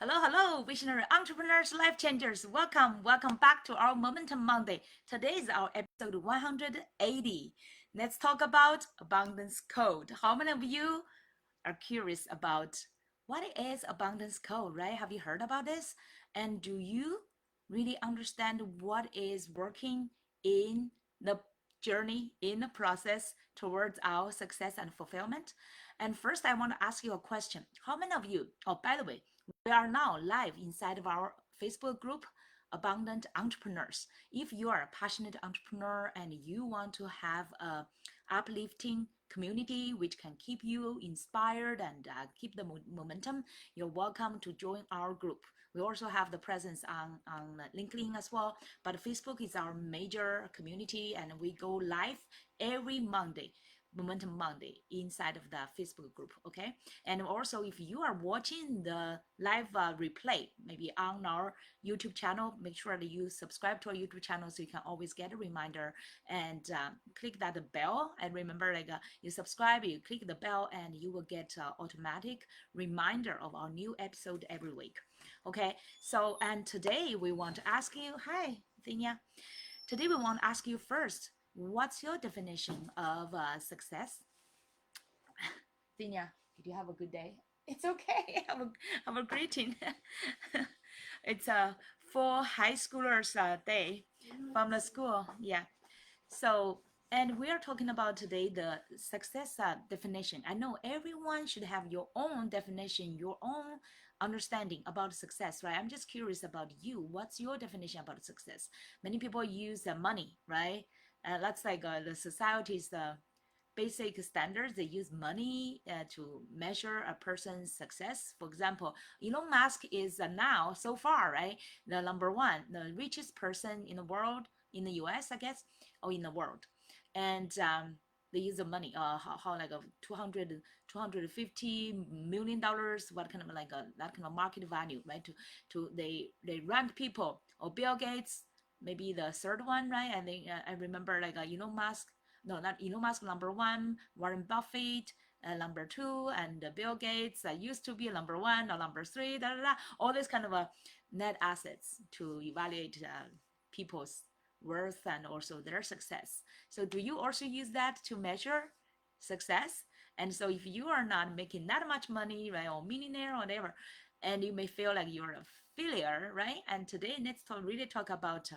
Hello, visionary entrepreneurs, life changers. Welcome back to our Momentum Monday. Today is our episode 180. Let's talk about abundance code. How many of you are curious about what is abundance code, right? Have you heard about this? And do you really understand what is working in the journey, in the process towards our success and fulfillment? And first, I want to ask you a question. How many of you, oh, by the way, we are now live inside of our Facebook group, Abundant Entrepreneurs. If you are a passionate entrepreneur and you want to have a uplifting community which can keep you inspired and keep the momentum, you're welcome to join our group. We also have the presence on LinkedIn as well, but Facebook is our major community and we go live every Monday. Momentum Monday inside of the Facebook group, okay? And also, if you are watching the live replay, maybe on our YouTube channel, make sure that you subscribe to our YouTube channel so you can always get a reminder and click that bell. And remember, you subscribe, you click the bell, and you will get automatic reminder of our new episode every week. Okay, so and today we want to ask you, hi, Thenia. Today we want to ask you first, what's your definition of success? Thenia, did you have a good day? It's okay. Have a greeting. It's a for high schoolers day from the school. Yeah. So, and we are talking about today the success definition. I know everyone should have your own definition, your own understanding about success, right? I'm just curious about you. What's your definition about success? Many people use money, right? That's like the society's basic standards. They use money to measure a person's success. For example, Elon Musk is now so far, right, the number one, the richest person in the world, in the US, I guess, or in the world. And they use the money, how like a 250 million dollars, what kind of like that kind of market value, right? To they rank people, or Bill Gates, maybe the third one, right? And they I remember like Elon Musk, no, not Elon Musk, number one, Warren Buffett, number two, and Bill Gates used to be number one or number three, all these kind of net assets to evaluate people's worth and also their success. So do you also use that to measure success? And so if you are not making that much money, right, or millionaire or whatever, and you may feel like you're a failure, right? And today let's really talk about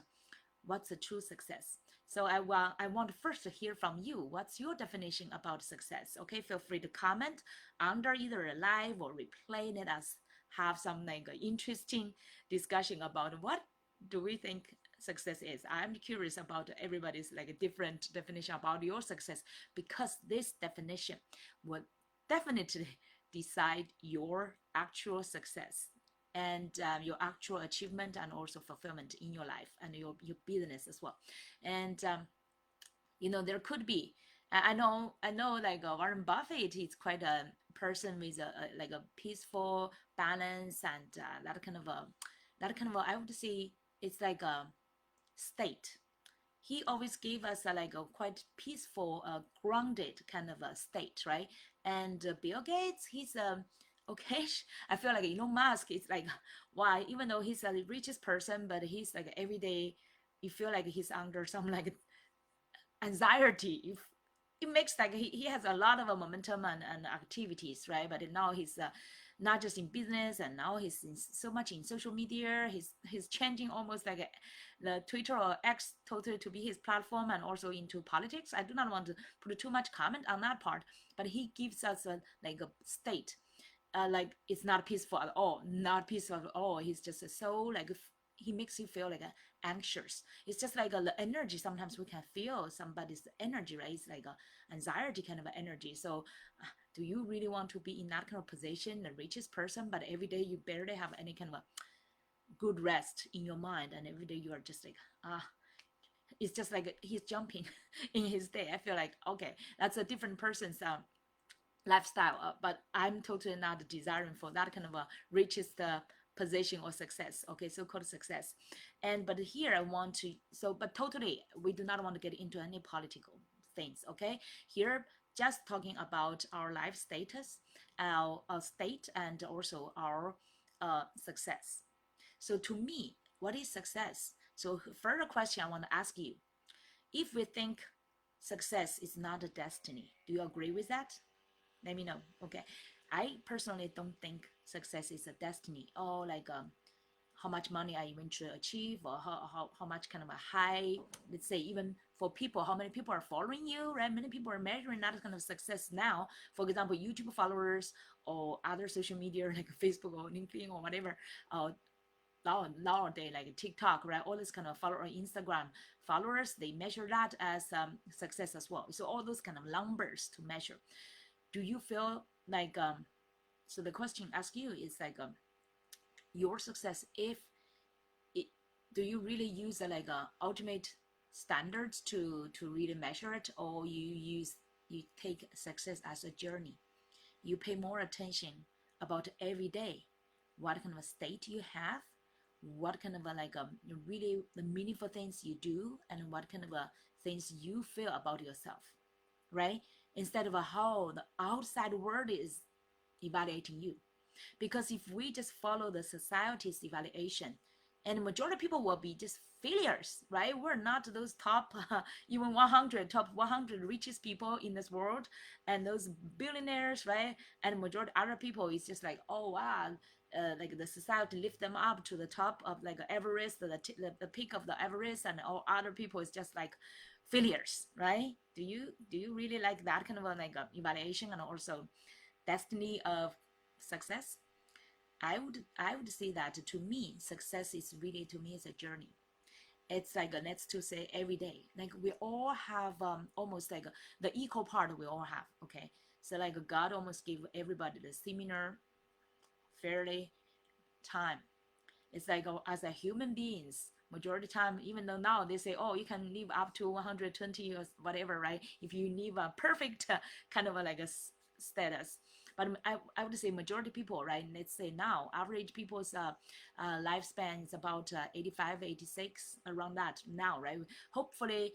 what's a true success. So I want first to hear from you. What's your definition about success? Okay, feel free to comment under either a live or replay. Let us have some like interesting discussion about what do we think success is. I'm curious about everybody's like a different definition about your success, because this definition will definitely decide your actual success and your actual achievement and also fulfillment in your life and your business as well. And there could be, I know like Warren Buffett is quite a person with like a peaceful balance and that kind of I would say it's like a state. He always gave us like a quite peaceful, grounded kind of a state, right? And Bill Gates, he's okay. I feel like Elon Musk is like, why? Even though he's the richest person, but he's like every day, you feel like he's under some like anxiety. If it makes like he has a lot of momentum and activities, right? But now he's not just in business, and now he's so much in social media. He's changing almost like the Twitter or X totally to be his platform, and also into politics. I do not want to put too much comment on that part, but he gives us like a state, like it's not peaceful at all, not peaceful at all. He's just so like he makes you feel like anxious. It's just like the energy. Sometimes we can feel somebody's energy, right? It's like a anxiety kind of energy. So, do you really want to be in that kind of position, the richest person, but every day you barely have any kind of a good rest in your mind, and every day you are just like it's just like he's jumping in his day. I feel like okay, that's a different person's lifestyle, but I'm totally not desiring for that kind of a richest position or success, okay, so-called success. And but here I want to, so but totally we do not want to get into any political things, okay? Here just talking about our life status, our state, and also our success. So to me, what is success? So further question I want to ask you, if we think success is not a destiny, do you agree with that? Let me know. Okay, I personally don't think success is a destiny, or like how much money I eventually achieve, or how much kind of a high, let's say, even for people, how many people are following you, right? Many people are measuring that kind of success now. For example, YouTube followers or other social media like Facebook or LinkedIn or whatever. Nowadays, like TikTok, right? All this kind of follower, Instagram followers, they measure that as success as well. So all those kind of numbers to measure. Do you feel like so the question I ask you is like your success, if it, do you really use like a ultimate standards to really measure it, or you take success as a journey? You pay more attention about every day, what kind of a state you have, what kind of a, like really the meaningful things you do, and what kind of a things you feel about yourself, right? Instead of how the outside world is evaluating you. Because if we just follow the society's evaluation, and the majority of people will be just failures, right? We're not those top even 100 top 100 richest people in this world, and those billionaires, right? And majority other people is just like, oh wow, like the society lift them up to the top of like Everest, the peak of the Everest, and all other people is just like failures, right? Do you really like that kind of a, like a evaluation, and also destiny of success? I would say that to me, success is really, to me, is a journey. It's like let's to say every day. Like we all have almost like the equal part we all have. Okay, so like God almost gave everybody the similar, fairly time. It's like as a human beings, majority time, even though now they say, oh, you can live up to 120 or whatever, right? If you live a perfect kind of a, like a status. But I would say majority people, right? Let's say now, average people's lifespan is about 85, 86, around that now, right? Hopefully,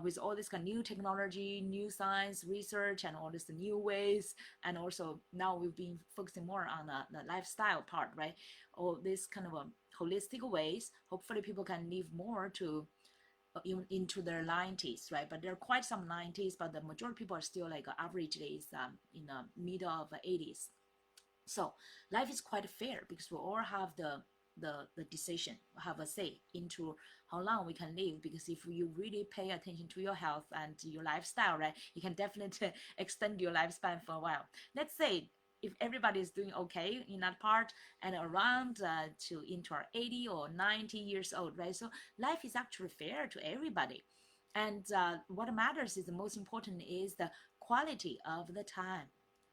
with all this kind of new technology, new science, research, and all this new ways, and also now we've been focusing more on the lifestyle part, right? All this kind of holistic ways. Hopefully, people can live more to into their 90s, right? But there are quite some 90s, but the majority of people are still like average is in the middle of the 80s. So life is quite fair because we all have the decision, have a say into how long we can live. Because if you really pay attention to your health and your lifestyle, right, you can definitely extend your lifespan for a while. Let's say if everybody is doing okay in that part and around to into our 80 or 90 years old, right? So life is actually fair to everybody. And what matters is the most important is the quality of the time,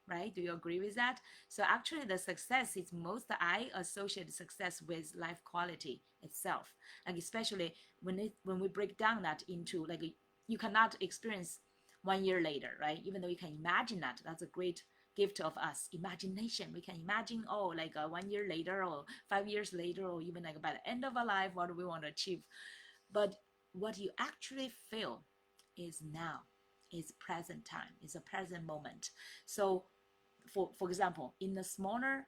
right? Do you agree with that? So actually the success is most, I associate success with life quality itself. Like especially when we break down that into like you cannot experience 1 year later, right? Even though you can imagine that, that's a great gift of us, imagination. We can imagine, oh, like 1 year later or 5 years later, or even like by the end of our life, what do we want to achieve? But what you actually feel is now, is present time, is a present moment. So for example, in the smaller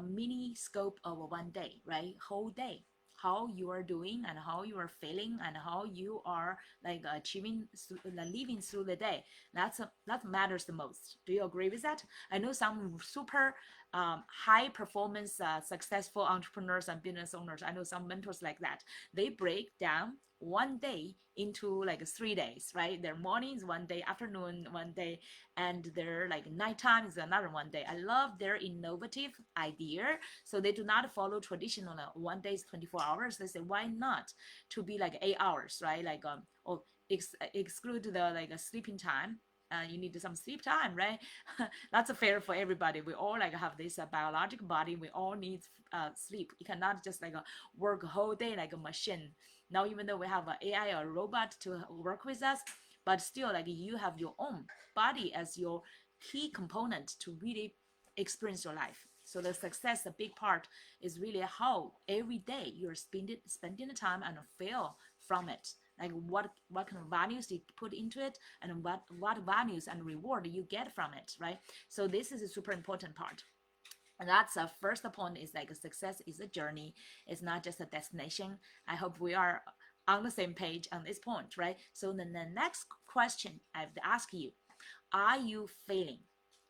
mini scope of 1 day, right, whole day, how you are doing and how you are feeling and how you are like achieving, living through the day, that matters the most. Do you agree with that? I know some super high performance successful entrepreneurs and business owners, I know some mentors like that, they break down 1 day into like 3 days, right? Their mornings 1 day, afternoon 1 day, and their like nighttime is another 1 day. I love their innovative idea. So they do not follow traditional 1 day is 24 hours. They say, why not to be like 8 hours, right? Like or exclude the like a sleeping time. You need some sleep time, right? That's fair for everybody. We all like have this biological body. We all need sleep. You cannot just like work a whole day like a machine. Now, even though we have an AI or robot to work with us, but still like you have your own body as your key component to really experience your life. So the success, a big part is really how every day you're spending the time and feel from it. Like what kind of values you put into it, and what values and reward you get from it, right? So this is a super important part. And that's a first point is like success is a journey. It's not just a destination. I hope we are on the same page on this point, right? So then the next question I have to ask you, are you failing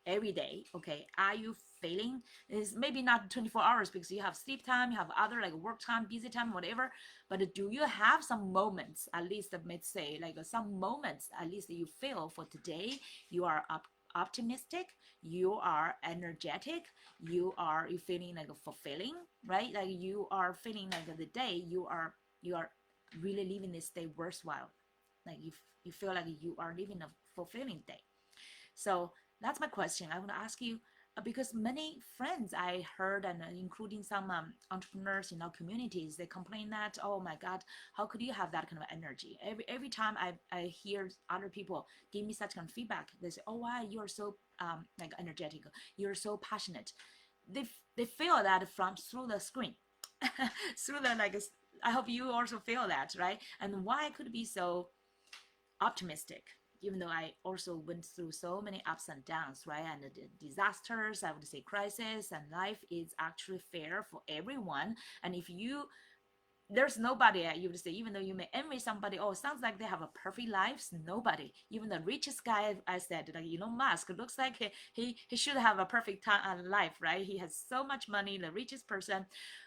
every day? Okay, are you failing? It's maybe not 24 hours because you have sleep time, you have other like work time, busy time, whatever. But do you have some moments, at least let's say like some moments at least that you feel for today? You are optimistic, you are energetic, you feeling like fulfilling, right? Like you are feeling like the day you are really living this day worthwhile. Like you feel like you are living a fulfilling day. So that's my question. I want to ask you because many friends I heard, and including some entrepreneurs in our communities, they complain that, oh my God, how could you have that kind of energy? Every time I hear other people give me such kind of feedback, they say, oh, why you're so like energetic, you're so passionate. They feel that from through the screen, through the like. I hope you also feel that, right? And why I could be so optimistic, even though I also went through so many ups and downs, right? And the disasters, I would say crisis, and life is actually fair for everyone. And if you there's nobody, you would say, even though you may envy somebody, oh, sounds like they have a perfect life. Nobody, even the richest guy, I said, like Elon Musk, looks like he should have a perfect life, right? He has so much money, the richest person,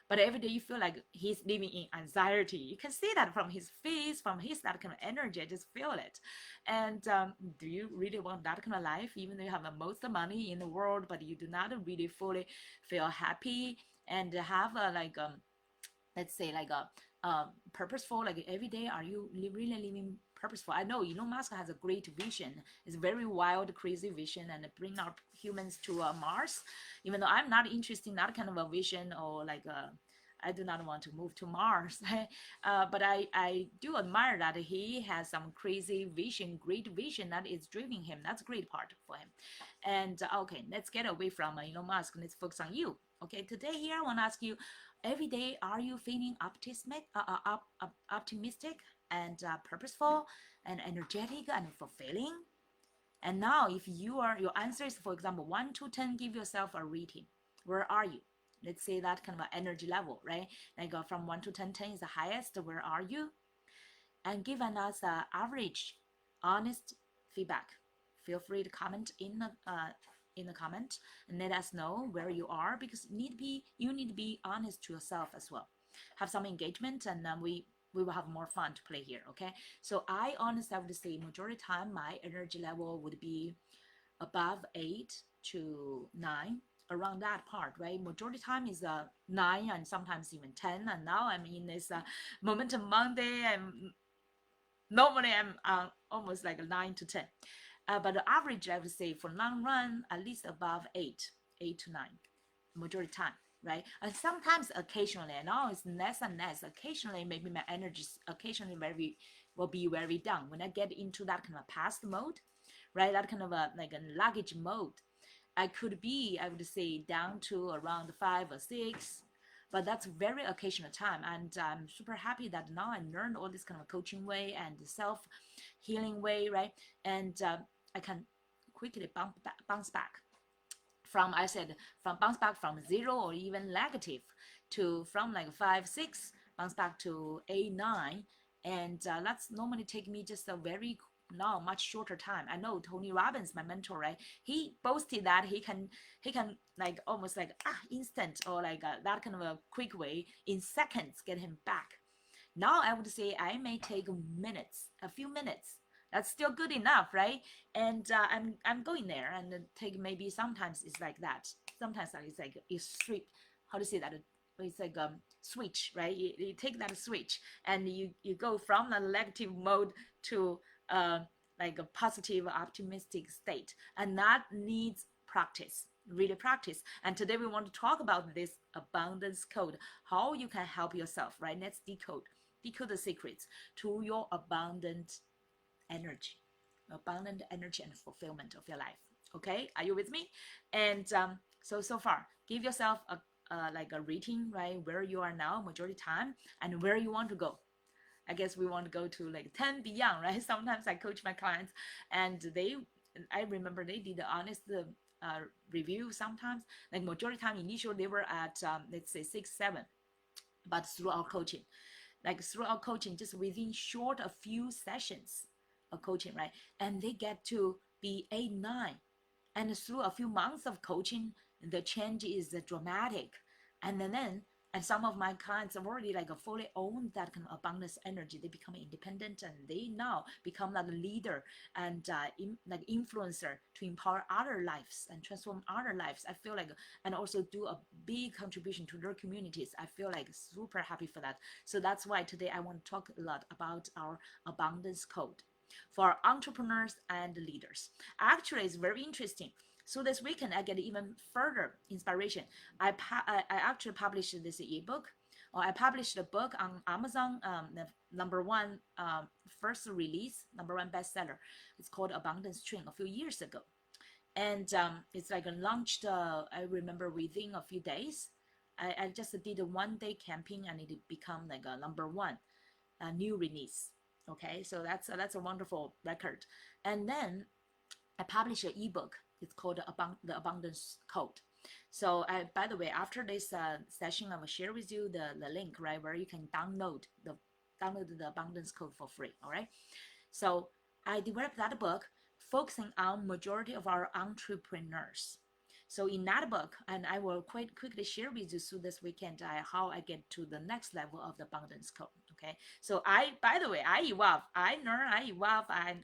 but every day you feel like he's living in anxiety. You can see that from his face, from his that kind of energy. I just feel it. And do you really want that kind of life, even though you have the most money in the world, but you do not really fully feel happy and have a like let's say like a purposeful, like every day are you really living purposeful? I know Elon Musk has a great vision. It's very wild, crazy vision, and bring our humans to Mars, even though I'm not interested in that kind of a vision, or like I do not want to move to Mars. But I do admire that he has some crazy vision, great vision that is driving him. That's a great part for him. And okay, let's get away from Elon Musk. Let's focus on you. Okay, today here I want to ask you, every day are you feeling optimistic and purposeful and energetic and fulfilling? And now if your answer is, for example, 1 to 10, give yourself a rating. Where are you? Let's say that kind of energy level, right? Like from 1 to 10, 10 is the highest. Where are you? And give us average honest feedback. Feel free to comment in the comment and let us know where you are, because you need to be honest to yourself as well. Have some engagement, and we will have more fun to play here. Okay, so I honestly have to say majority time my energy level would be above 8 to 9, around that part, right? Majority time is 9 and sometimes even 10, and now I'm in this momentum Monday, and normally I'm almost like a 9 to 10. But the average, I would say, for long run, at least above 8 to 9, majority time, right? And sometimes occasionally, and now it's less and less. Occasionally, maybe my energy occasionally will be very down. When I get into that kind of past mode, right? That kind of like a luggage mode, I would say, down to around 5 or 6, but that's very occasional time. And I'm super happy that now I learned all this kind of coaching way and self healing way, right? And I can quickly bounce back from, I said, from bounce back from 0 or even negative to from like 5, 6, bounce back to 8, 9. And that's normally take me just a very now much shorter time. I know Tony Robbins, my mentor, right? He boasted that he can like almost like instant, or like that kind of a quick way in seconds get him back. Now I would say I may take minutes, a few minutes. That's still good enough, right? And I'm going there and take, maybe sometimes it's like that. Sometimes it's like you sweep. How to say that? It's like switch, right? You take that switch and you go from the negative mode to uh, like a positive, optimistic state, and that needs practice, really practice. And today we want to talk about this abundance code, how you can help yourself, right? Let's decode the secrets to your abundant energy and fulfillment of your life. Okay, are you with me? And so far, give yourself a like a rating, right? Where you are now, majority time, and where you want to go. I guess we want to go to like 10 beyond, right? Sometimes I coach my clients, and I remember they did the honest review sometimes. Like majority time, initially they were at let's say 6, 7, but through our coaching, just within short a few sessions of coaching, right? And they get to be 8, 9, and through a few months of coaching, the change is dramatic. And some of my clients have already like fully owned that kind of abundance energy. They become independent, and they now become like a leader and like influencer to empower other lives and transform other lives. I feel like, and also do a big contribution to their communities. I feel like super happy for that. So that's why today I want to talk a lot about our abundance code for entrepreneurs and leaders. Actually, it's very interesting. So this weekend, I get even further inspiration. I actually published this ebook, or I published a book on Amazon, the number one first release, number one bestseller. It's called Abundance Train a few years ago. And it's like launched, I remember within a few days. I just did a 1-day campaign, and it become like a number one new release. Okay, so that's a wonderful record. And then I published an ebook. It's called the Abundance Code. So by the way, after this session, I will share with you the link, right, where you can download the Abundance Code for free. All right. So I developed that book focusing on majority of our entrepreneurs. So in that book, and I will quite quickly share with you through this weekend how I get to the next level of the abundance code. Okay. So by the way, I evolve, I learn, I evolve, and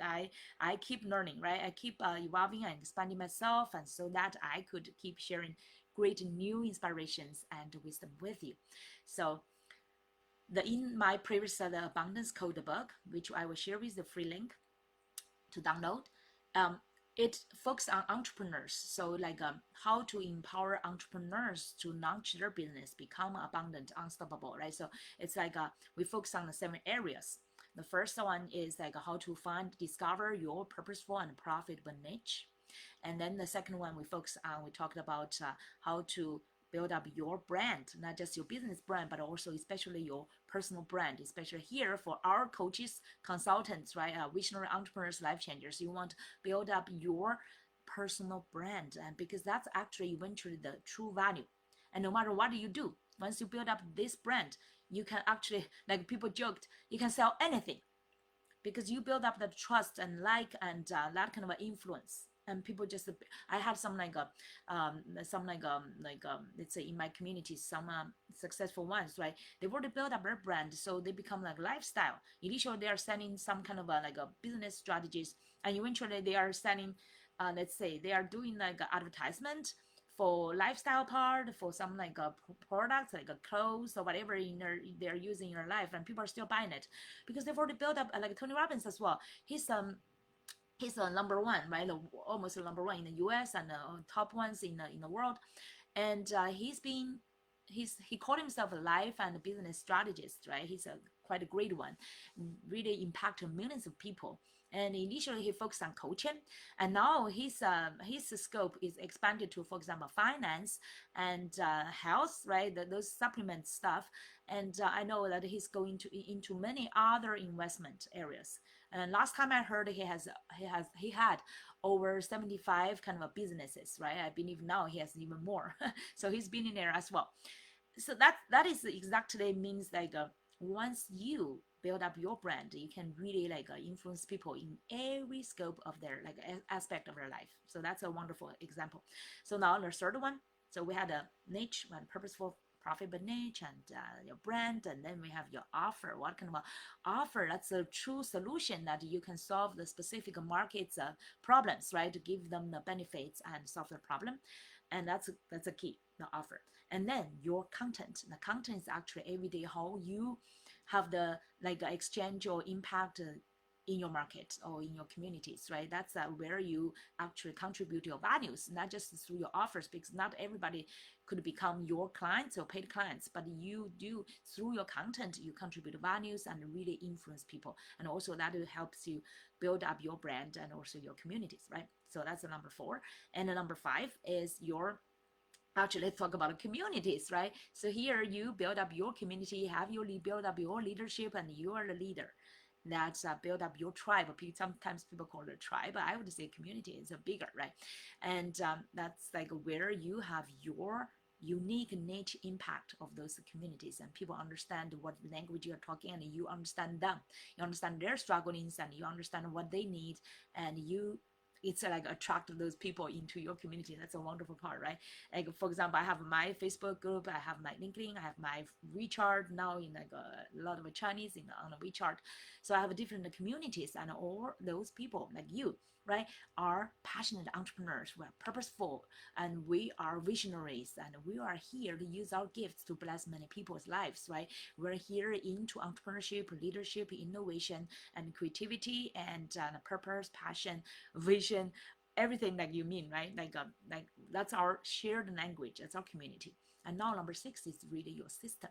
I keep learning, right? I keep evolving and expanding myself, and so that I could keep sharing great new inspirations and wisdom with you. So in my previous the abundance code book, which I will share with the free link to download, it focuses on entrepreneurs. So like how to empower entrepreneurs to launch their business, become abundant, unstoppable, right? So it's like we focus on the 7 areas. The first one is like how to discover your purposeful and profitable niche. And then the second one we talked about how to build up your brand, not just your business brand, but also especially your personal brand, especially here for our coaches, consultants, right? Visionary entrepreneurs, life changers. You want to build up your personal brand, and because that's actually eventually the true value. And no matter what you do, once you build up this brand, you can actually, like people joked, you can sell anything because you build up the trust and that kind of influence. And people just, I had some let's say in my community, some successful ones, right? They've already built up their brand, so they become like lifestyle. Initially, they are selling some kind of like a business strategies, and eventually they are selling, let's say they are doing like advertisement for lifestyle part, for some like products like clothes or whatever they're using in their life, and people are still buying it because they've already built up like Tony Robbins as well. He's a number one, right? Almost a number one in the U.S. and top ones in the world. And he called himself a life and business strategist, right? He's quite a great one, really impacted millions of people. And initially he focused on coaching, and now his scope is expanded to, for example, finance and health, right? Those supplement stuff. And I know that he's going into many other investment areas. And last time I heard, he had over 75 kind of businesses, right? I believe now he has even more. So he's been in there as well. So that is exactly means like once you build up your brand, you can really like influence people in every scope of their like aspect of their life. So that's a wonderful example. So now the third one. So we had a niche, one purposeful, profitable niche, and your brand, and then we have your offer. What kind of offer? That's a true solution that you can solve the specific market's problems, right? To give them the benefits and solve the problem, and that's a key, the offer. And then your content. The content is actually every day how you have the like exchange or impact in your market or in your communities, right? That's where you actually contribute your values, not just through your offers, because not everybody could become your clients or paid clients, but you do through your content, you contribute values and really influence people. And also that helps you build up your brand and also your communities, right? So that's the number 4. And the number 5 is your, actually let's talk about communities, right? So here you build up your community, build up your leadership, and you are the leader. That's build up your tribe. Sometimes people call it a tribe, but I would say community is a bigger, right? And that's like where you have your unique niche impact of those communities, and people understand what language you're talking, and you understand them, you understand their strugglings, and you understand what they need, and you it's like attract those people into your community. That's a wonderful part, right? Like for example, I have my Facebook group, I have my LinkedIn, I have my WeChat now in like a lot of Chinese in on a WeChat. So I have different communities, and all those people like you, right, are passionate entrepreneurs. We're purposeful, and we are visionaries, and we are here to use our gifts to bless many people's lives, right? We're here into entrepreneurship, leadership, innovation, and creativity, and purpose, passion, vision, everything that you mean, right? Like that's our shared language. That's our community. And now number 6 is really your system.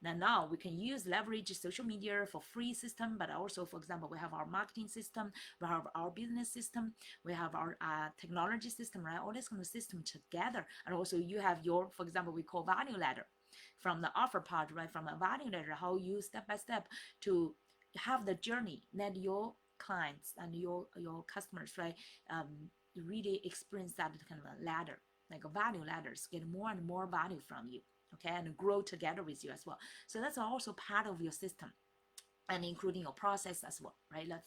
Now we can use leverage social media for free system, but also, for example, we have our marketing system, we have our business system, we have our technology system, right? All this kind of system together. And also you have your, for example, we call value ladder from the offer part, right? From a value ladder, how you step by step to have the journey that your clients and your customers, right, really experience that kind of a ladder, like a value ladders, get more and more value from you, okay, and grow together with you as well. So that's also part of your system, and including your process as well, right? That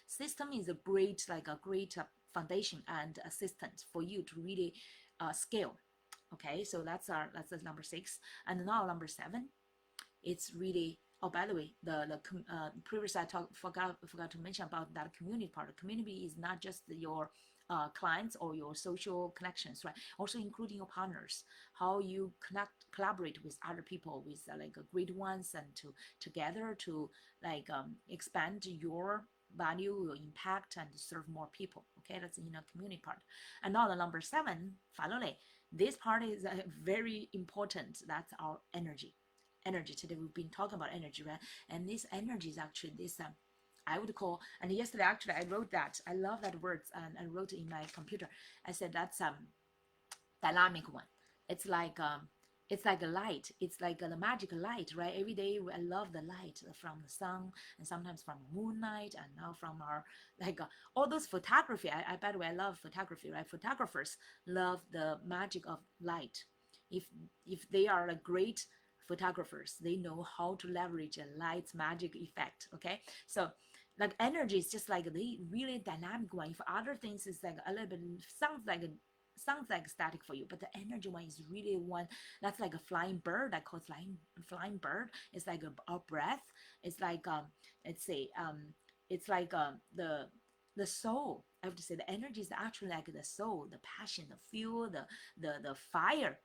system is a great, like a great foundation and assistant for you to really scale. Okay, so that's the number 6. And now number 7, it's really, oh, by the way, the previous I forgot to mention about that community part. The community is not just your clients or your social connections, right? Also including your partners, how you collaborate with other people, with like great ones, and to together to like expand your value, your impact, and serve more people. Okay, that's in the community part. And now the number 7, finally, this part is very important. That's our energy. Today we've been talking about energy, right? And this energy is actually this I would call, and yesterday actually I wrote that, I love that word, and I wrote it in my computer. I said that's dynamic one. It's like it's like a light. It's like the magic light, right? Every day I love the light from the sun, and sometimes from moonlight, and now from our like all those photography. By the way, I love photography, right? Photographers love the magic of light. If if they are a great photographers, they know how to leverage a light's magic effect. Okay, so like energy is just like the really dynamic one. If other things is like a little bit sounds like static for you, but the energy one is really one that's like a flying bird. I call flying bird. It's like a breath. It's like let's say it's like the soul. I have to say the energy is actually like the soul, the passion, the fuel, the fire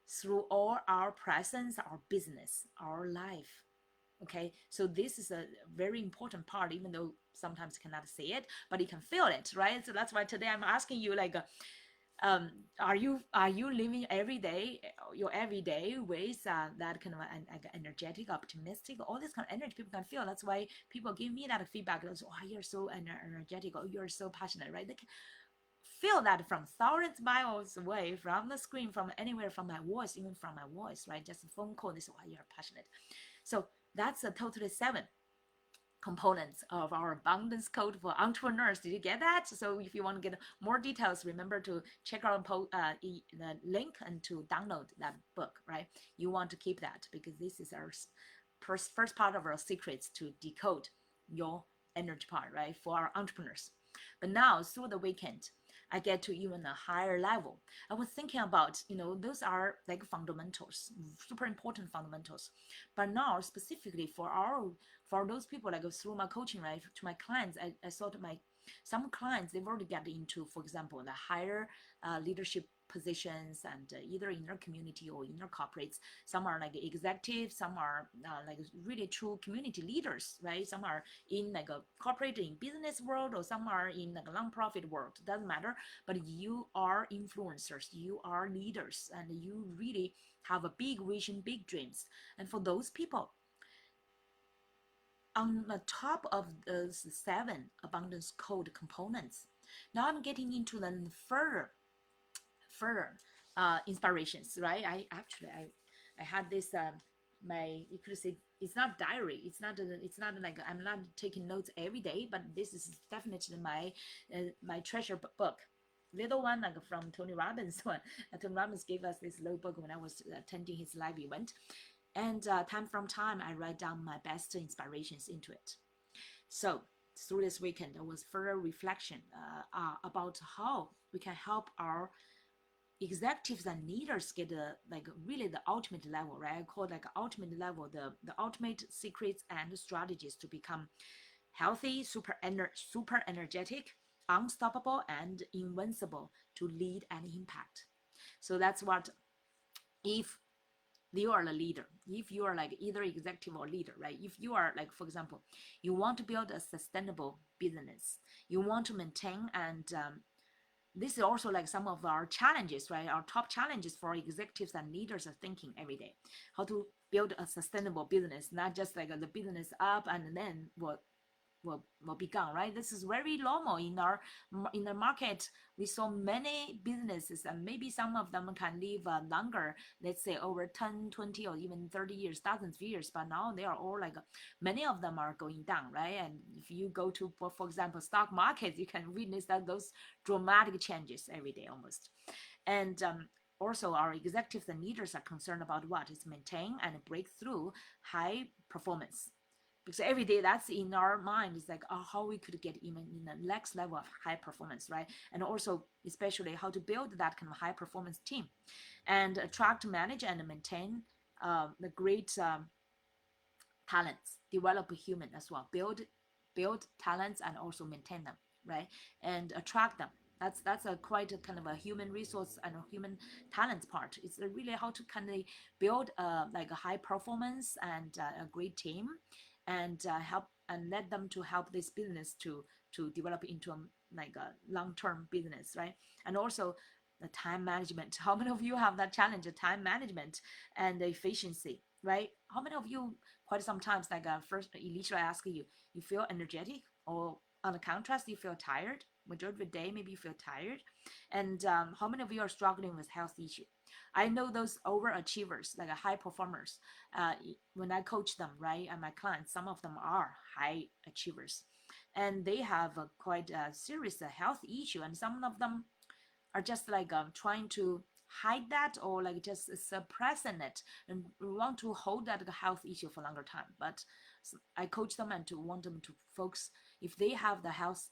through all our presence, our business, our life. Okay, so this is a very important part, even though sometimes you cannot see it, but you can feel it, right? So that's why today I'm asking you, like, are you living every day, your everyday with that kind of an energetic, optimistic, all this kind of energy people can feel. That's why people give me that feedback. That's, oh, you're so energetic, or you're so passionate, right? They can feel that from thousands miles away, from the screen, from anywhere, from my voice, even from my voice, right? Just a phone call, they say, oh, you're passionate. So that's a totally 7 components of our abundance code for entrepreneurs. Did you get that? So if you want to get more details, remember to check out the link and to download that book, right? You want to keep that because this is our first part of our secrets to decode your energy part, right? For our entrepreneurs. But now through the weekend, I get to even a higher level. I was thinking about, those are like fundamentals, super important fundamentals. But now specifically for those people, like through my coaching, right, to my clients, I thought some clients, they've already got into, for example, the higher leadership positions, and either in their community or in their corporates. Some are like executives, some are like really true community leaders, right? Some are in like a corporate, in business world, or some are in like a nonprofit world. Doesn't matter, but you are influencers, you are leaders, and you really have a big vision, big dreams. And for those people, on the top of those 7 abundance code components, now I'm getting into the further inspirations, right? I had this you could say it's not diary. It's not like I'm not taking notes every day, but this is definitely my treasure book. Little one, like from Tony Robbins one. Tony Robbins gave us this little book when I was attending his live event, and time from time I write down my best inspirations into it. So through this weekend, there was further reflection about how we can help our executives and leaders get like really the ultimate level, right? I call it like ultimate level, the ultimate secrets and strategies to become healthy, super energetic, unstoppable, and invincible to lead and impact. So that's what, if you are the leader, if you are like either executive or leader, right? If you are like, for example, you want to build a sustainable business, you want to maintain and this is also like some of our challenges, right? Our top challenges for executives and leaders are thinking every day how to build a sustainable business, not just like the business up and then will be gone, right? This is very normal in the market. We saw many businesses, and maybe some of them can live longer, let's say over 10, 20, or even 30 years, dozens of years, but now they are all like many of them are going down, right? And if you go to, for example, stock markets, you can witness that those dramatic changes every day almost. And also our executives and leaders are concerned about what is maintain and break through high performance, because every day that's in our mind is like, oh, how we could get even in the next level of high performance, right? And also especially how to build that kind of high performance team and attract, manage, and maintain the great talents, develop a human as well, build talents and also maintain them, right? And attract them. That's a quite a kind of a human resource and a human talents part. It's really how to kind of build like a high performance and a great team, and help and let them to help this business to develop into a like a long-term business, right? And also the time management. How many of you have that challenge of time management and the efficiency, right? How many of you quite sometimes like first initially I ask you, you feel energetic, or on the contrast you feel tired? Majority of the day maybe you feel tired. And how many of you are struggling with health issue? I know those overachievers, like high performers, uh, when I coach them, right, and my clients, some of them are high achievers, and they have a quite a serious health issue, and some of them are just like trying to hide that, or like just suppressing it and want to hold that health issue for a longer time. But I coach them and to want them to focus if they have the health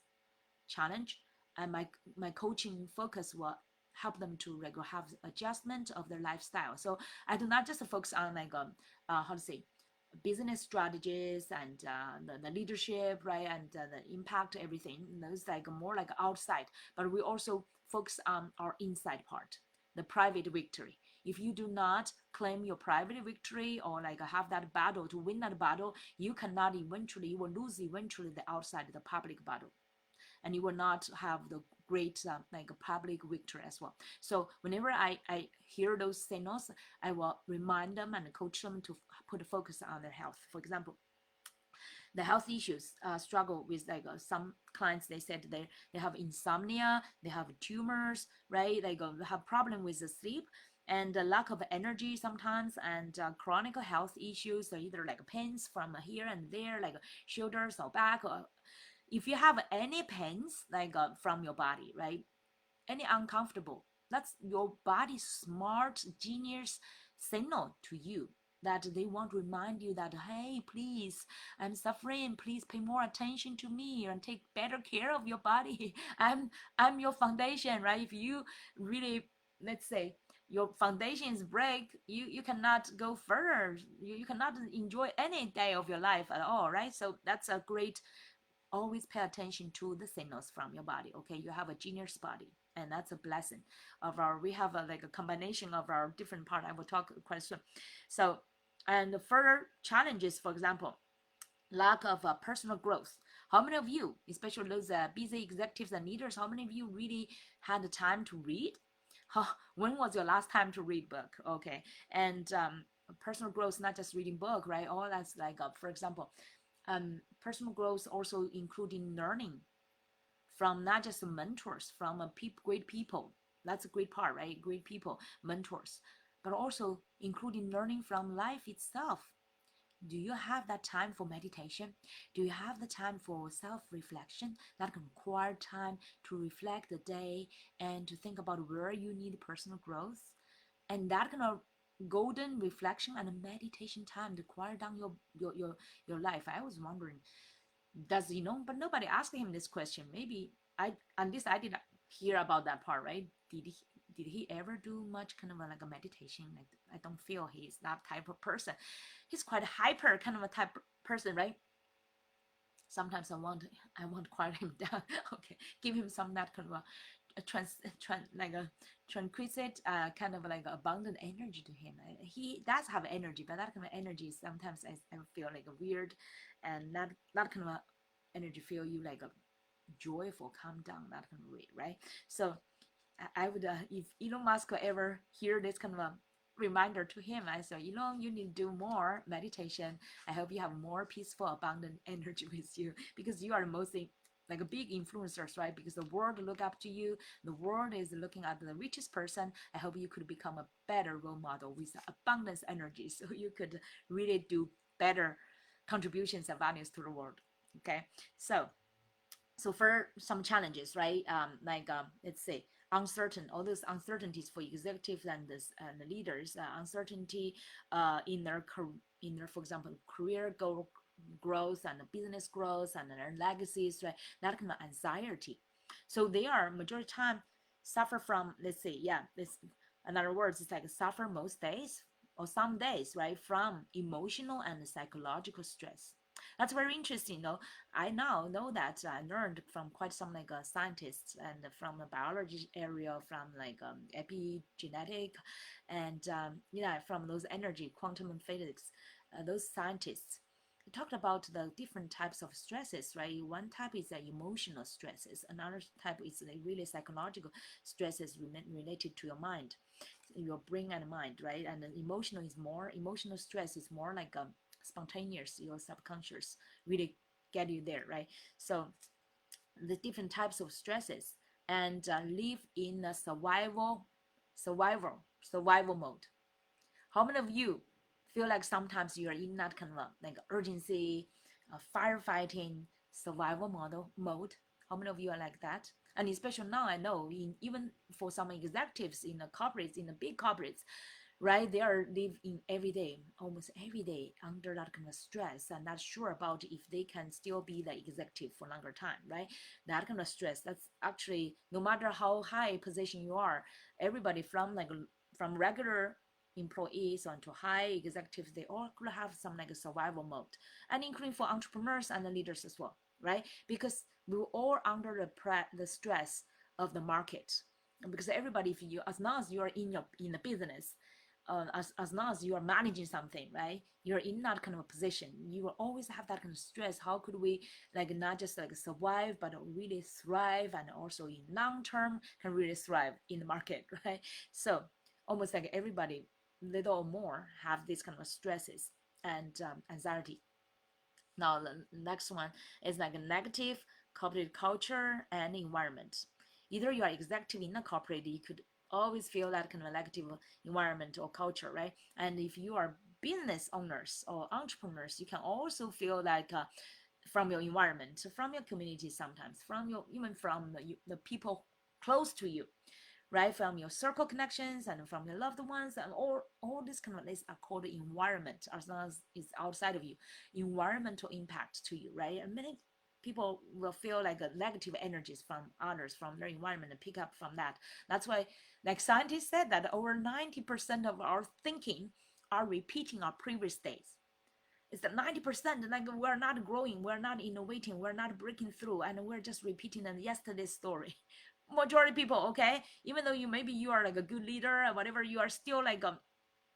challenge, and my coaching focus will help them to like have adjustment of their lifestyle. So I do not just focus on like how to say business strategies and the leadership, right, and the impact, everything. Those like more like outside, but we also focus on our inside part, the private victory. If you do not claim your private victory, or like have that battle to win that battle, you cannot eventually, you will lose eventually the outside, the public battle, and you will not have the great like public victory as well. So whenever I hear those signals, I will remind them and coach them to put a focus on their health. For example, the health issues struggle with like some clients, they said they have insomnia, they have tumors, right? They have problem with the sleep and lack of energy sometimes, and chronic health issues, so either like pains from here and there, like shoulders or back, or if you have any pains like from your body, right, any uncomfortable, that's your body's smart genius signal to you that they want to remind you that, hey, please, I'm suffering, please pay more attention to me and take better care of your body. I'm your foundation, right? If you really, let's say your foundation is break, you cannot go further, you cannot enjoy any day of your life at all, right? So that's a great, always pay attention to the signals from your body. Okay, you have a genius body, and that's a blessing of our, we have like a combination of our different part. I will talk quite soon. So, and the further challenges, for example, lack of personal growth. How many of you, especially those busy executives and leaders, how many of you really had the time to read? When was your last time to read book? Okay, and personal growth, not just reading book, right? All that's like for example, personal growth also including learning from not just mentors, from great people. That's a great part, right? Great people, mentors. but also including learning from life itself. Do you have that time for meditation? Do you have the time for self-reflection, that can require time to reflect the day and to think about where you need personal growth? And that kind of golden reflection and meditation time to quiet down your life. I was wondering, does he know? But nobody asked him this question. Maybe I, at least I did hear about that part, right? Did he ever do much kind of like a meditation? Like, I don't feel he's that type of person. He's quite a hyper kind of a type person, right? Sometimes I want to quiet him down. Okay, give him some that kind of like a tranquilized kind of like abundant energy to him. He does have energy, but that kind of energy sometimes I feel like a weird, and that kind of energy feel you like a joyful, calm down, that kind of way, right? So I would, if Elon Musk ever hear this kind of a reminder to him, I say, you need to do more meditation. I hope you have more peaceful, abundant energy with you, because you are mostly like a big influencers, right? Because the world look up to you. The world is looking at the richest person. I hope you could become a better role model with abundance energy, so you could really do better contributions and values to the world. Okay, so for some challenges, right? Let's say uncertain, all those uncertainties for executives and the leaders, uncertainty in their, for example, career growth and business growth and their legacies, right? That kind of anxiety. So they are majority time suffer from, let's say, yeah, this, in other words, it's like suffer most days or some days, right, from emotional and psychological stress. That's very interesting, though. I now know that I learned from quite some like scientists and from the biology area, from like epigenetic, and yeah, from those energy, quantum and physics, those scientists. They talked about the different types of stresses, right? One type is emotional stresses. Another type is really psychological stresses related to your mind, your brain and mind, right? And then emotional stress is more like spontaneous, your subconscious really get you there, right? So the different types of stresses, and live in a survival mode. How many of you feel like sometimes you're in that kind of like urgency, firefighting, survival mode? How many of you are like that? And especially now, I know even for some executives in the corporates, in the big corporates, right? They are live in every day, almost every day, under that kind of stress and not sure about if they can still be the executive for longer time, right? That kind of stress, that's actually, no matter how high position you are, everybody from regular employees on to high executives, they all could have some like a survival mode, and including for entrepreneurs and the leaders as well, right? Because we're all under the stress of the market, because everybody, if you, as long as you are in the business, as long as you are managing something, right? You're in that kind of a position. You will always have that kind of stress. How could we like not just like survive, but really thrive, and also in long term can really thrive in the market, right? So almost like everybody, little or more, have these kind of stresses and anxiety. Now the next one is like a negative corporate culture and environment. Either you are executive in a corporate, you could always feel that kind of negative environment or culture, right? And if you are business owners or entrepreneurs, you can also feel like from your environment, from your community, sometimes from your, even from the people close to you, right? From your circle connections and from your loved ones, and all these kind of things are called environment, as long as it's outside of you. Environmental impact to you, right? And many people will feel like a negative energies from others, from their environment, and pick up from that. That's why, like scientists said, that over 90% of our thinking are repeating our previous days. It's the 90%, like we're not growing, we're not innovating, we're not breaking through, and we're just repeating the yesterday's story. Majority people, okay, even though you are like a good leader or whatever, you are still like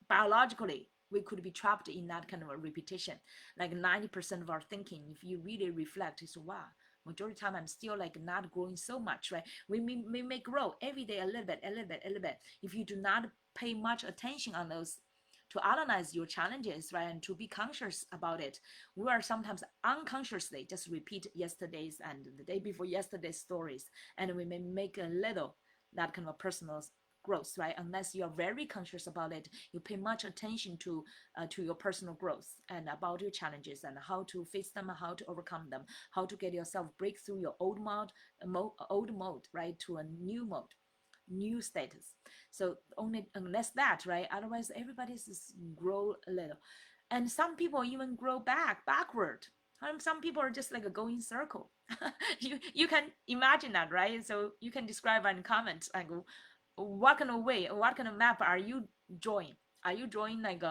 biologically we could be trapped in that kind of a repetition. Like 90% of our thinking, if you really reflect, is wow, majority of the time I'm still like not growing so much, right? We may grow every day a little bit, a little bit, a little bit. If you do not pay much attention on those, to analyze your challenges, right, and to be conscious about it, we are sometimes unconsciously just repeat yesterday's and the day before yesterday's stories, and we may make a little that kind of personal growth, right? Unless you're very conscious about it, you pay much attention to your personal growth and about your challenges and how to face them, how to overcome them, how to get yourself break through your old mode, right, to a new mode, new status. So only unless that, right? Otherwise, everybody's just grow a little, and some people even grow backward. Some people are just like a going circle. You can imagine that, right? So you can describe and comment like what kind of way, what kind of map are you drawing? Are you drawing like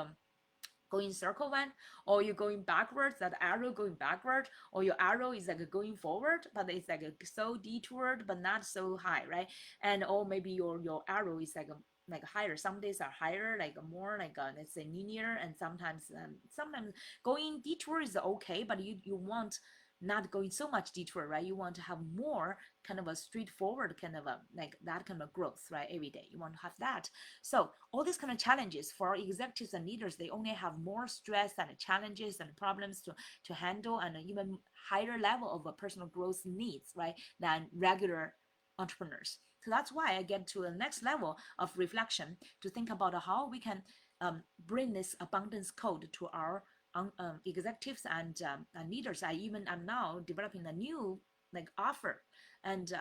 going circle one, or you're going backwards, that arrow going backward, or your arrow is like going forward but it's like so detoured but not so high, right? And or maybe your arrow is like higher. Some days are higher, like more like let's say linear, and sometimes going detour is okay, but you want not going so much detour, right? You want to have more kind of a straightforward kind of a like that kind of growth, right? Every day you want to have that. So all these kind of challenges for executives and leaders, they only have more stress and challenges and problems to handle, and even higher level of a personal growth needs, right, than regular entrepreneurs. So that's why I get to the next level of reflection to think about how we can bring this abundance code to our executives and leaders. I'm now developing a new like offer and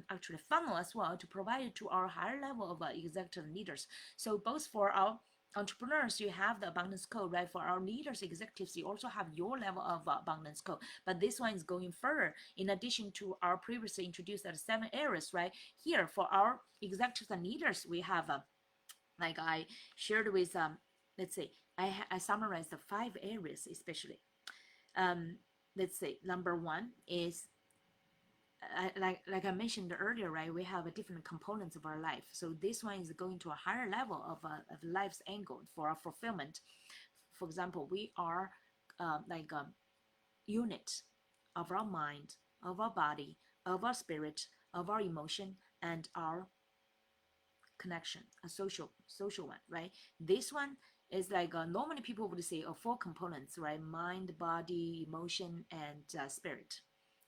actually funnel as well to provide it to our higher level of executive leaders. So both for our entrepreneurs, you have the abundance code, right? For our leaders, executives, you also have your level of abundance code. But this one is going further. In addition to our previously introduced 7 areas, right? Here for our executives and leaders, we have like I shared with let's say I summarized the 5 areas especially. Let's say number 1 is like I mentioned earlier, right? We have a different components of our life. So this one is going to a higher level of life's angle for our fulfillment. For example, we are like a unit of our mind, of our body, of our spirit, of our emotion, and our connection, a social one, right? This one is like normally people would say 4 components, right? Mind, body, emotion, and spirit.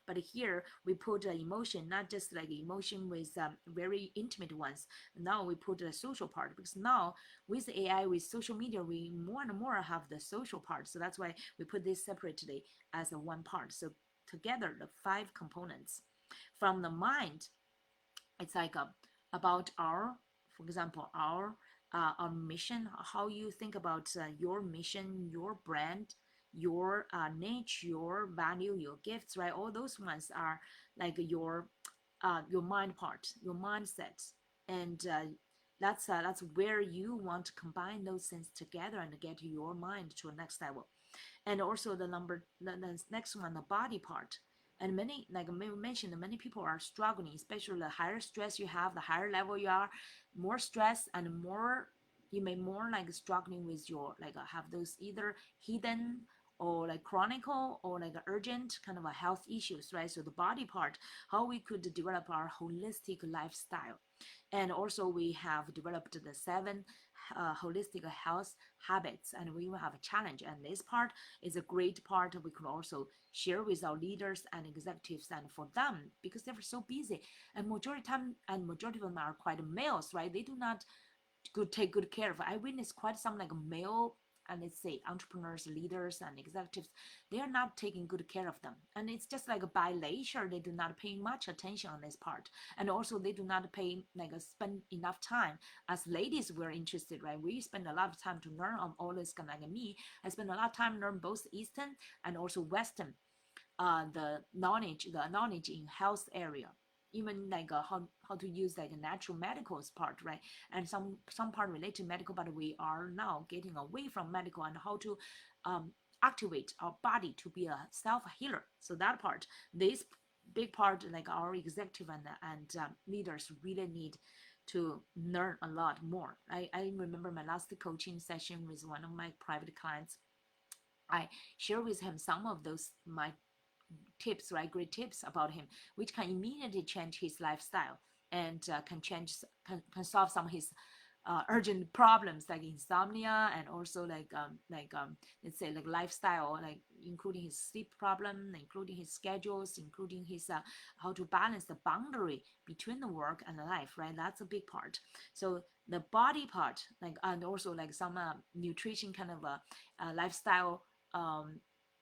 But here we put emotion, not just like emotion with very intimate ones. Now we put the social part, because now with AI, with social media, we more and more have the social part. So that's why we put this separately as a one part. So together, the 5 components. From the mind, it's like about our, for example, our mission, how you think about your mission, your brand, your niche, your value, your gifts, right? All those ones are like your mind part, your mindset, and that's where you want to combine those things together and get your mind to a next level. And also the next one, the body part. And many, like I mentioned, many people are struggling, especially the higher stress you have, the higher level you are, more stress and more, you may more like struggling with your, like have those either hidden or like chronicle or like urgent kind of a health issues, right? So the body part, how we could develop our holistic lifestyle. And also we have developed the 7 holistic health habits, and we will have a challenge. And this part is a great part we could also share with our leaders and executives, and for them, because they're so busy, and majority of them are quite males, right? They do not take good care of. I witnessed quite some like male, and let's say entrepreneurs, leaders, and executives, they are not taking good care of them. And it's just like by nature, they do not pay much attention on this part. And also they do not pay like spend enough time. As ladies, we're interested, right? We spend a lot of time to learn on all this, kind of like me. I spend a lot of time learn both Eastern and also Western the knowledge in health area, even like how to use like a natural medicals part, right? And some part related to medical, but we are now getting away from medical, and how to activate our body to be a self healer. So that part, this big part, like our executive and leaders really need to learn a lot more. I remember my last coaching session with one of my private clients. I share with him some of those my tips, right? Great tips about him, which can immediately change his lifestyle and can solve some of his urgent problems like insomnia, and also let's say like lifestyle, like including his sleep problem, including his schedules, including his how to balance the boundary between the work and the life, right? That's a big part. So the body part, like, and also like some nutrition kind of lifestyle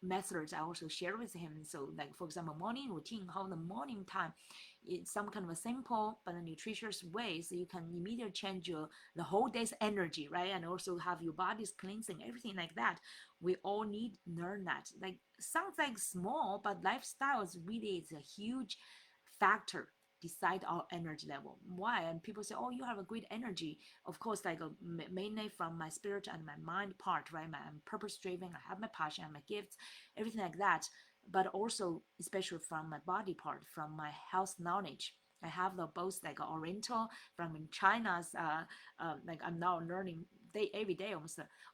methods I also share with him. So like for example, morning routine, how the morning time, it's some kind of a simple but a nutritious way, so you can immediately change the whole day's energy, right? And also have your body's cleansing, everything like that. We all need learn that. Like sounds like small, but lifestyle is really is a huge factor decide our energy level. Why? And people say, oh, you have a great energy. Of course, like mainly from my spirit and my mind part, right? I'm purpose driven, I have my passion and my gifts, everything like that. But also especially from my body part, from my health knowledge. I have the both like oriental from China's like I'm now learning day every day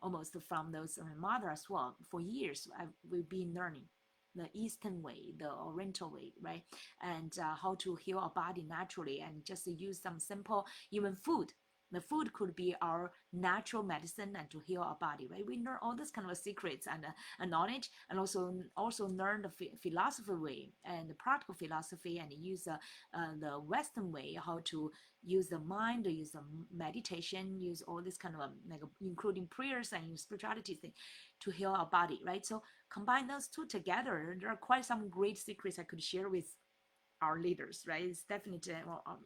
almost from those mother as well. For years we've been learning the Eastern way, the Oriental way, right? And how to heal our body naturally, and just use some simple, even food. The food could be our natural medicine and to heal our body, right? We learn all this kind of secrets and knowledge, and also learn the philosophy way and the practical philosophy, and use the Western way, how to use the mind, use the meditation, use all this kind of like including prayers and spirituality thing to heal our body, right? So combine those two together, there are quite some great secrets I could share with our leaders, right? It's definitely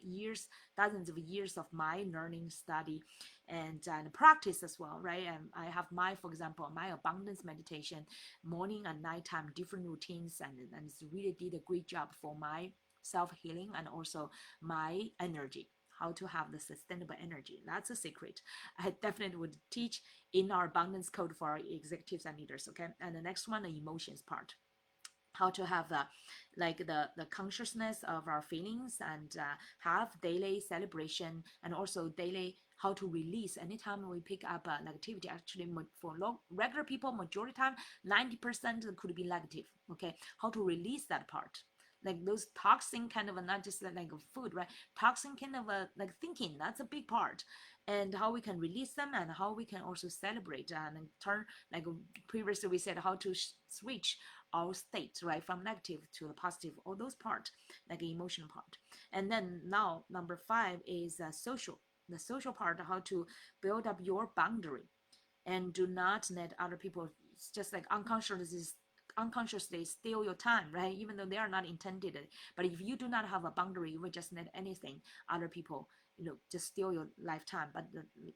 years, dozens of years of my learning, study, and practice as well, right? And I have my, for example, my abundance meditation, morning and nighttime, different routines, and it's really did a great job for my self-healing and also my energy, how to have the sustainable energy. That's a secret. I definitely would teach in our abundance code for our executives and leaders. Okay. And the next one, the emotions part, how to have like the consciousness of our feelings, and have daily celebration, and also daily how to release anytime we pick up negativity. Actually, for regular people, majority time 90% could be negative. Okay, how to release that part, like those toxin kind of not just like food, right? Toxin kind of like thinking, that's a big part. And how we can release them, and how we can also celebrate and turn, like previously we said, how to switch our state, right, from negative to the positive, all those part, like the emotional part. And then now number 5 is social, the social part, how to build up your boundary and do not let other people just like unconsciously steal your time, right? Even though they are not intended. But if you do not have a boundary, you will just let anything, other people, just steal your lifetime. But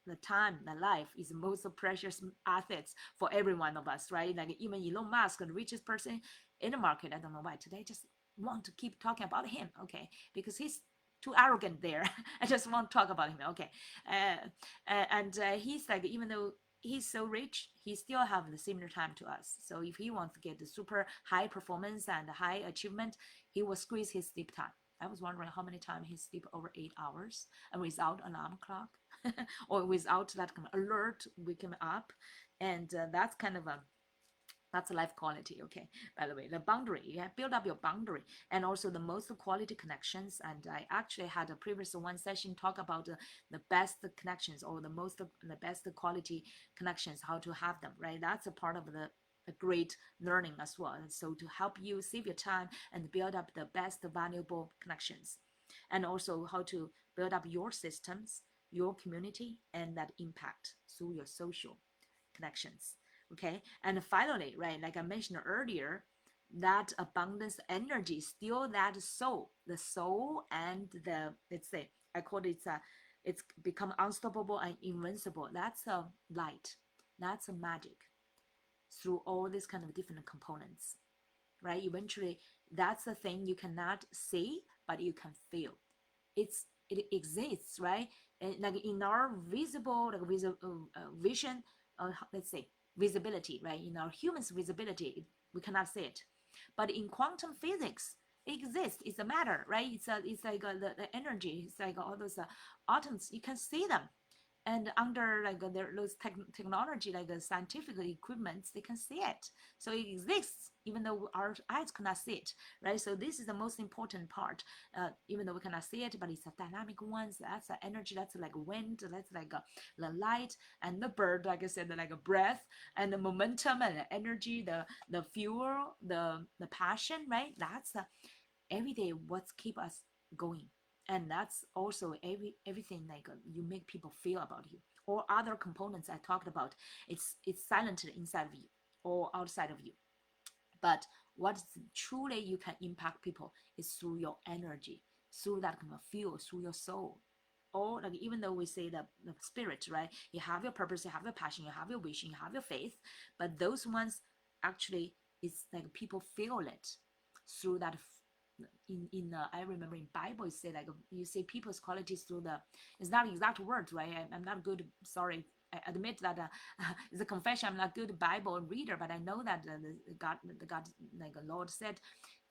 the time, the life is the most precious assets for every one of us, right? Like even Elon Musk, the richest person in the market, I don't know why today, just want to keep talking about him, okay? Because he's too arrogant there. I just want to talk about him, okay? And he's like, even though he's so rich, he still have the similar time to us. So if he wants to get the super high performance and high achievement, he will squeeze his sleep time. I was wondering how many times he sleep over 8 hours and without alarm clock or without that kind of alert wake him up. And that's kind of a that's life quality. Okay, by the way, the boundary, you have build up your boundary, and also the most quality connections. And I actually had a previous one session talk about the best connections, or the best quality connections, how to have them, right? That's a part of the a great learning as well. And so to help you save your time and build up the best valuable connections, and also how to build up your systems, your community, and that impact through your social connections. Okay, and finally, right, like I mentioned earlier, that abundance energy still that soul, the soul, and the, let's say, I call it it's become unstoppable and invincible. That's a light, that's a magic through all these kind of different components, right? Eventually, that's the thing you cannot see, but you can feel. It exists, right? And like in our visible, like vision, let's say visibility, right? In our humans' visibility, we cannot see it, but in quantum physics, it exists. It's a matter, right? It's like the energy. It's like all those atoms. You can see them. and under like those technology, like scientific equipment, they can see it. So it exists even though our eyes cannot see it, right? So this is the most important part. Even though we cannot see it, but it's a dynamic one. So that's the energy, that's like wind, that's like the light, and the bird, like I said, like a breath, and the momentum and the energy, the fuel, the passion, right? That's the every day what's keep us going. And that's also everything like you make people feel about you, or other components I talked about. It's silent inside of you or outside of you, but what truly you can impact people is through your energy, through that kind of feel, through your soul. Or like even though we say that the spirit, right? You have your purpose, you have your passion, you have your vision, you have your faith, but those ones actually it's like people feel it through that. In I remember in Bible it say like you see people's qualities through the. It's not exact words, right? I'm not good. Sorry, I admit that it's a confession. I'm not good Bible reader, but I know that the God, like the Lord said,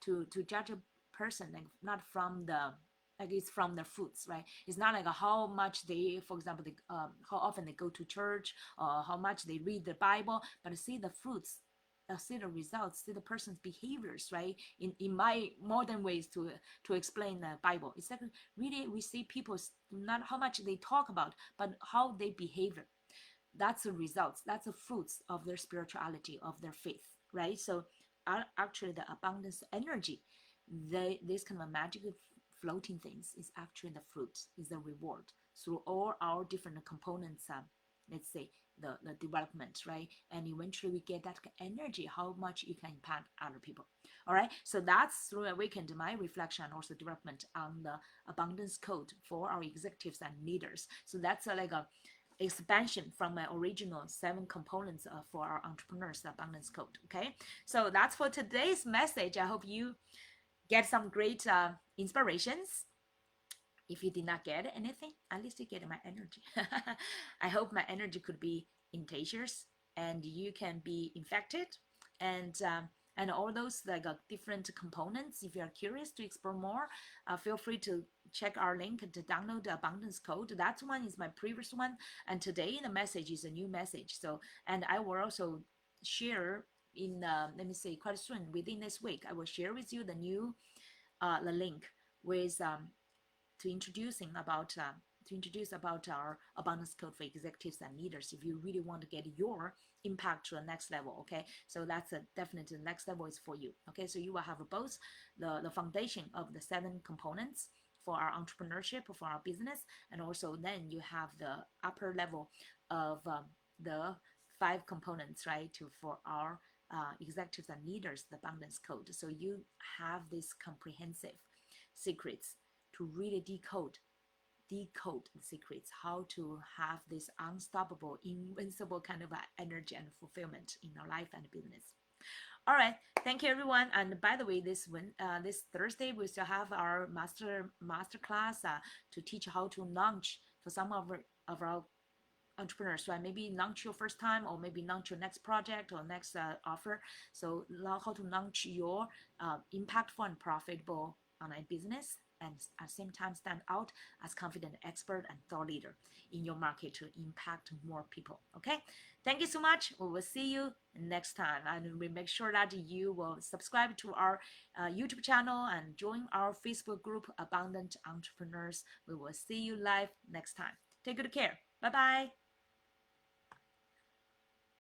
to judge a person like not from the like it's from their fruits, right? It's not like how much they, for example, how often they go to church or how much they read the Bible, but see the fruits, see the results, see the person's behaviors, right? In my modern ways to explain the Bible, it's like really we see people not how much they talk about, but how they behave. That's the results. That's the fruits of their spirituality, of their faith, right? So actually, the abundance energy, this kind of magical floating things is actually the fruit, is the reward through all our different components. Let's say the development, right? And eventually we get that energy, how much you can impact other people. All right. So that's through Awakened, my reflection and also development on the abundance code for our executives and leaders. So that's like a expansion from my original 7 components for our entrepreneurs abundance code. Okay, so that's for today's message. I hope you get some great inspirations. If you did not get anything, at least you get my energy. I hope my energy could be contagious and you can be infected, and all those like different components. If you are curious to explore more, feel free to check our link to download the abundance code. That one is my previous one, and today the message is a new message. So, and I will also share in let me say quite soon within this week. I will share with you the new the link with to introduce about our abundance code for executives and leaders if you really want to get your impact to the next level. Okay, so that's a definitely the next level is for you. Okay, so you will have both the foundation of the 7 components for our entrepreneurship, for our business, and also then you have the upper level of the 5 components, right, to for our executives and leaders, the abundance code. So you have this comprehensive secrets to really decode the secrets, how to have this unstoppable, invincible kind of energy and fulfillment in our life and business. All right, thank you everyone. And by the way, this Thursday we still have our master class to teach how to launch for some of our entrepreneurs, right? Maybe launch your first time, or maybe launch your next project or next offer. So how to launch your impactful and profitable online business, and at the same time stand out as confident expert and thought leader in your market to impact more people. Okay, thank you so much. We will see you next time, and we make sure that you will subscribe to our YouTube channel and join our Facebook group Abundant Entrepreneurs. We will see you live next time. Take good care. Bye bye.